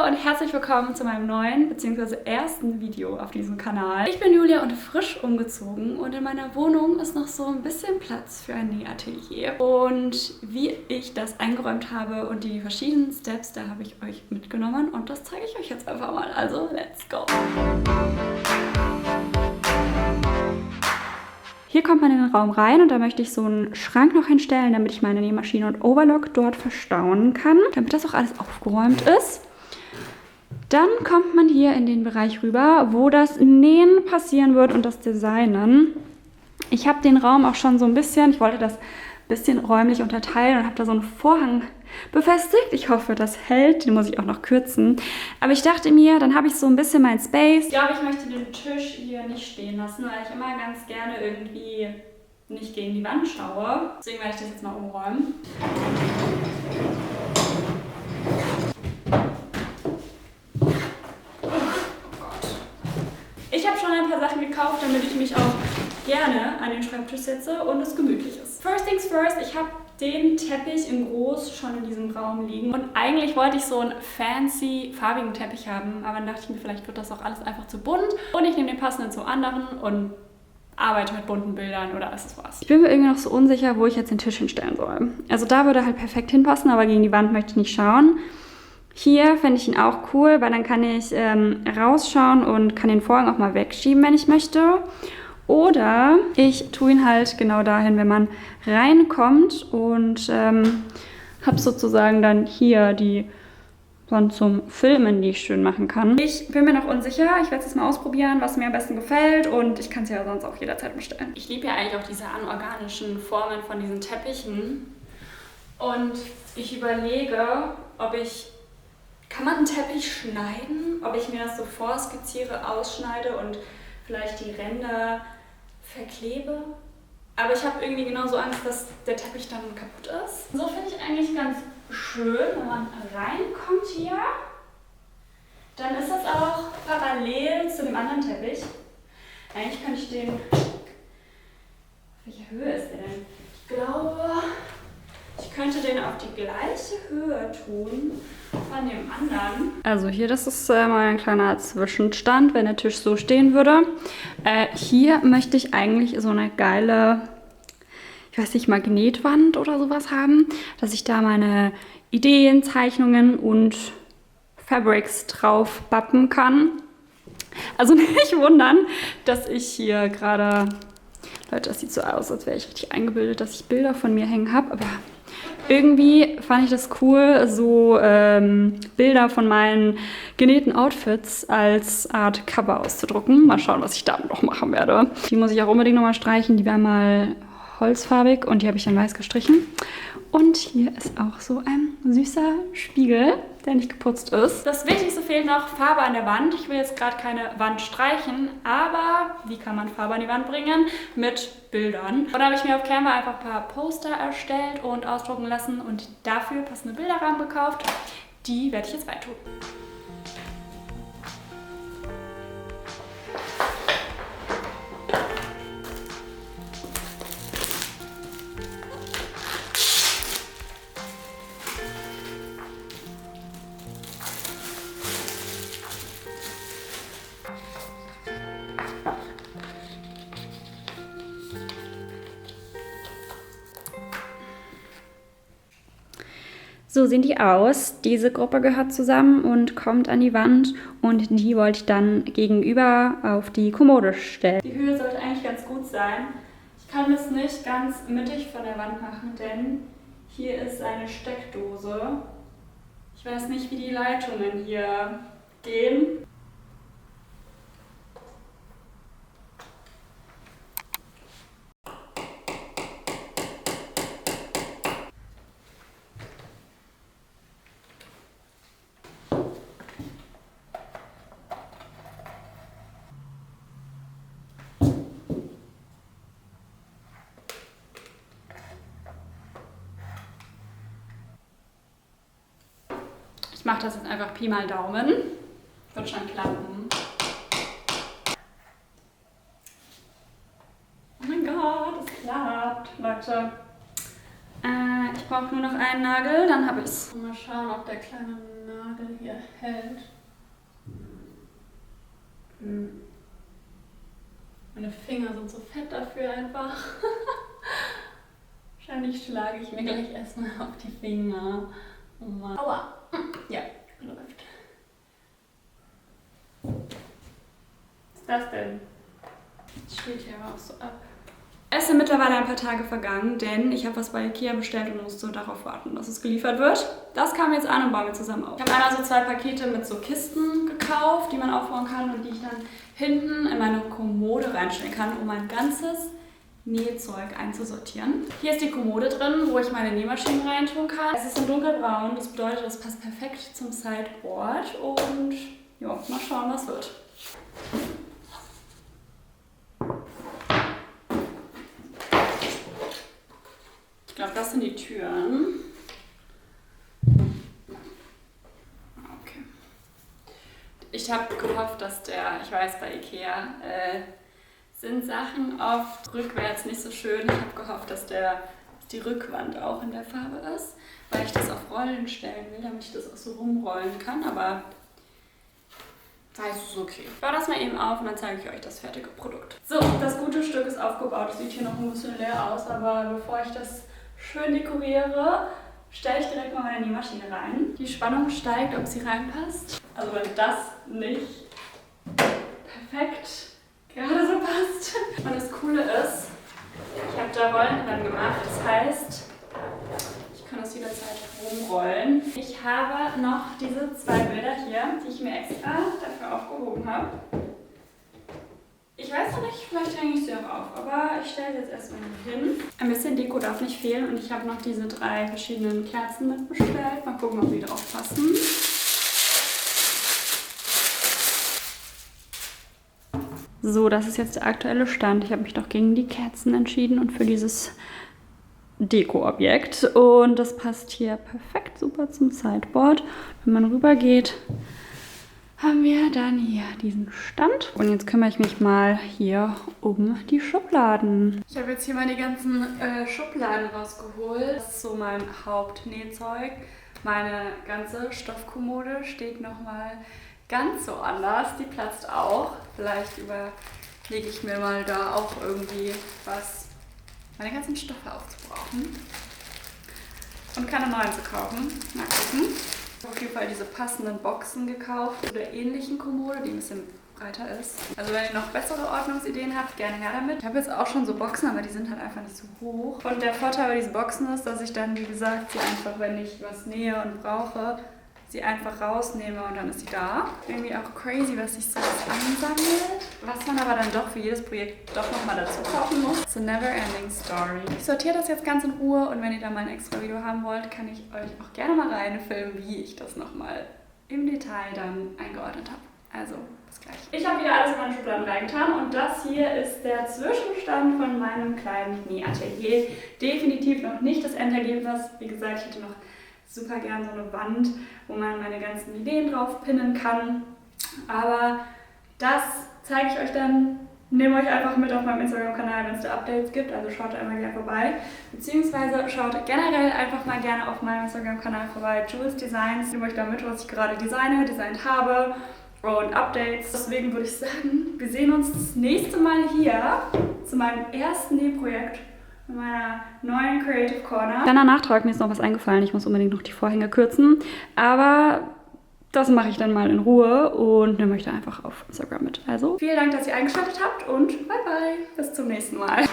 Hallo und herzlich willkommen zu meinem neuen bzw. ersten Video auf diesem Kanal. Ich bin Julia und frisch umgezogen und in meiner Wohnung ist noch so ein bisschen Platz für ein Nähatelier. Und wie ich das eingeräumt habe und die verschiedenen Steps, da habe ich euch mitgenommen und das zeige ich euch jetzt einfach mal. Also, let's go! Hier kommt man in den Raum rein und da möchte ich so einen Schrank noch hinstellen, damit ich meine Nähmaschine und Overlock dort verstauen kann, damit das auch alles aufgeräumt ist. Dann kommt man hier in den Bereich rüber, wo das Nähen passieren wird und das Designen. Ich habe den Raum auch schon so ein bisschen, ich wollte das ein bisschen räumlich unterteilen und habe da so einen Vorhang befestigt. Ich hoffe, das hält. Den muss ich auch noch kürzen. Aber ich dachte mir, dann habe ich so ein bisschen mein Space. Ich glaube, ich möchte den Tisch hier nicht stehen lassen, weil ich immer ganz gerne irgendwie nicht gegen die Wand schaue. Deswegen werde ich das jetzt mal umräumen. Oh Gott. Ich habe schon ein paar Sachen gekauft, damit ich mich auch gerne an den Schreibtisch setze und es gemütlich ist. First things first, ich habe den Teppich in groß schon in diesem Raum liegen. Und eigentlich wollte ich so einen fancy, farbigen Teppich haben, aber dann dachte ich mir, vielleicht wird das auch alles einfach zu bunt. Und ich nehme den passenden zu anderen und arbeite mit bunten Bildern oder Accessoires. Ich bin mir irgendwie noch so unsicher, wo ich jetzt den Tisch hinstellen soll. Also da würde er halt perfekt hinpassen, aber gegen die Wand möchte ich nicht schauen. Hier finde ich ihn auch cool, weil dann kann ich rausschauen und kann den Vorhang auch mal wegschieben, wenn ich möchte. Oder ich tue ihn halt genau dahin, wenn man reinkommt und habe sozusagen dann hier die Wand zum Filmen, die ich schön machen kann. Ich bin mir noch unsicher. Ich werde es jetzt mal ausprobieren, was mir am besten gefällt und ich kann es ja sonst auch jederzeit bestellen. Ich liebe ja eigentlich auch diese anorganischen Formen von diesen Teppichen und ich überlege, kann man einen Teppich schneiden? Ob ich mir das so vorskizziere, ausschneide und vielleicht die Ränder verklebe. Aber ich habe irgendwie genauso Angst, dass der Teppich dann kaputt ist. So finde ich eigentlich ganz schön, wenn man reinkommt hier. Dann ist das auch parallel zu dem anderen Teppich. Eigentlich könnte ich den... Welche Höhe ist der denn? Ich glaube, ich könnte den auf die gleiche Höhe tun von dem anderen. Also hier, das ist mal ein kleiner Zwischenstand, wenn der Tisch so stehen würde. Hier möchte ich eigentlich so eine geile, ich weiß nicht, Magnetwand oder sowas haben, dass ich da meine Ideen, Zeichnungen und Fabrics drauf bappen kann. Also nicht wundern, dass ich hier gerade, Leute, das sieht so aus, als wäre ich richtig eingebildet, dass ich Bilder von mir hängen habe, aber irgendwie fand ich das cool, so Bilder von meinen genähten Outfits als Art Cover auszudrucken. Mal schauen, was ich damit noch machen werde. Die muss ich auch unbedingt nochmal streichen. Die war mal holzfarbig und die habe ich dann weiß gestrichen. Und hier ist auch so ein süßer Spiegel, der nicht geputzt ist. Das Wichtigste fehlt noch, Farbe an der Wand. Ich will jetzt gerade keine Wand streichen, aber wie kann man Farbe an die Wand bringen? Mit Bildern. Und da habe ich mir auf Canva einfach ein paar Poster erstellt und ausdrucken lassen und dafür passende Bilderrahmen gekauft. Die werde ich jetzt reintun. So sehen die aus. Diese Gruppe gehört zusammen und kommt an die Wand und die wollte ich dann gegenüber auf die Kommode stellen. Die Höhe sollte eigentlich ganz gut sein. Ich kann das nicht ganz mittig von der Wand machen, denn hier ist eine Steckdose. Ich weiß nicht, wie die Leitungen hier gehen. Ich mache das jetzt einfach Pi mal Daumen. Wird schon klappen. Oh mein Gott, es klappt, Leute. Ich brauche nur noch einen Nagel, dann habe ich es. Mal schauen, ob der kleine Nagel Nadel hier hält. Meine Finger sind so fett dafür einfach. Wahrscheinlich schlage ich mir gleich erstmal auf die Finger. Oh Mann. Aua! Ja, läuft. Was ist das denn? Das steht hier aber auch so ab. Es sind mittlerweile ein paar Tage vergangen, denn ich habe was bei Ikea bestellt und musste darauf warten, dass es geliefert wird. Das kam jetzt an und bauen wir zusammen auf. Ich habe einmal so 2 Pakete mit so Kisten gekauft, die man aufbauen kann und die ich dann hinten in meine Kommode reinstellen kann, um mein ganzes Nähzeug einzusortieren. Hier ist die Kommode drin, wo ich meine Nähmaschinen reintun kann. Es ist in dunkelbraun, das bedeutet, es passt perfekt zum Sideboard und ja, mal schauen, was wird. Ich glaube, das sind die Türen. Okay. Ich habe gehofft, dass ich weiß, bei Ikea sind Sachen oft rückwärts nicht so schön. Ich habe gehofft, dass die Rückwand auch in der Farbe ist, weil ich das auf Rollen stellen will, damit ich das auch so rumrollen kann, aber es ist okay. Ich baue das mal eben auf und dann zeige ich euch das fertige Produkt. So, das gute Stück ist aufgebaut. Das sieht hier noch ein bisschen leer aus, aber bevor ich das schön dekoriere, stelle ich direkt mal meine Nähmaschine rein. Die Spannung steigt, ob sie reinpasst. Also wenn das nicht perfekt gerade so passt. Und das Coole ist, ich habe da Rollen dran gemacht. Das heißt, ich kann das jederzeit rumrollen. Ich habe noch diese 2 Bilder hier, die ich mir extra dafür aufgehoben habe. Ich weiß noch nicht, vielleicht hänge ich sie auch auf, aber ich stelle sie jetzt erstmal hier hin. Ein bisschen Deko darf nicht fehlen und ich habe noch diese 3 verschiedenen Kerzen mitbestellt. Mal gucken, ob die drauf passen. So, das ist jetzt der aktuelle Stand. Ich habe mich doch gegen die Kerzen entschieden und für dieses Deko-Objekt. Und das passt hier perfekt super zum Sideboard. Wenn man rüber geht, haben wir dann hier diesen Stand. Und jetzt kümmere ich mich mal hier um die Schubladen. Ich habe jetzt hier mal die ganzen Schubladen rausgeholt. Das ist so mein Hauptnähzeug. Meine ganze Stoffkommode steht nochmal ganz so anders. Die platzt auch. Vielleicht überlege ich mir mal da auch irgendwie was, meine ganzen Stoffe aufzubrauchen. Und keine neuen zu kaufen. Mal gucken. Ich habe auf jeden Fall diese passenden Boxen gekauft zu der ähnlichen Kommode, die ein bisschen breiter ist. Also wenn ihr noch bessere Ordnungsideen habt, gerne her damit. Ich habe jetzt auch schon so Boxen, aber die sind halt einfach nicht so hoch. Und der Vorteil bei diesen Boxen ist, dass ich dann, wie gesagt, sie einfach, wenn ich was nähe und brauche, sie einfach rausnehme und dann ist sie da. Irgendwie auch crazy, was sich so ansammelt. Was man aber dann doch für jedes Projekt doch nochmal dazu kaufen muss. It's a never ending story. Ich sortiere das jetzt ganz in Ruhe und wenn ihr da mal ein extra Video haben wollt, kann ich euch auch gerne mal reinfilmen, wie ich das nochmal im Detail dann eingeordnet habe. Also, bis gleich. Ich habe wieder alles in meine Schubladen reingetan und das hier ist der Zwischenstand von meinem kleinen Nähatelier. Definitiv noch nicht das Endergebnis. Wie gesagt, ich hätte noch super gern so eine Wand, wo man meine ganzen Ideen drauf pinnen kann. Aber das zeige ich euch dann, nehme euch einfach mit auf meinem Instagram-Kanal, wenn es da Updates gibt. Also schaut einmal gerne vorbei. Beziehungsweise schaut generell einfach mal gerne auf meinem Instagram-Kanal vorbei. Jules Designs. Ich nehme euch da mit, was ich gerade designt habe und Updates. Deswegen würde ich sagen, wir sehen uns das nächste Mal hier zu meinem ersten Nähprojekt in meiner neuen Creative Corner. Kleiner Nachtrag, mir ist noch was eingefallen. Ich muss unbedingt noch die Vorhänge kürzen. Aber das mache ich dann mal in Ruhe und nehme euch da einfach auf Instagram mit. Also vielen Dank, dass ihr eingeschaltet habt und bye bye. Bis zum nächsten Mal.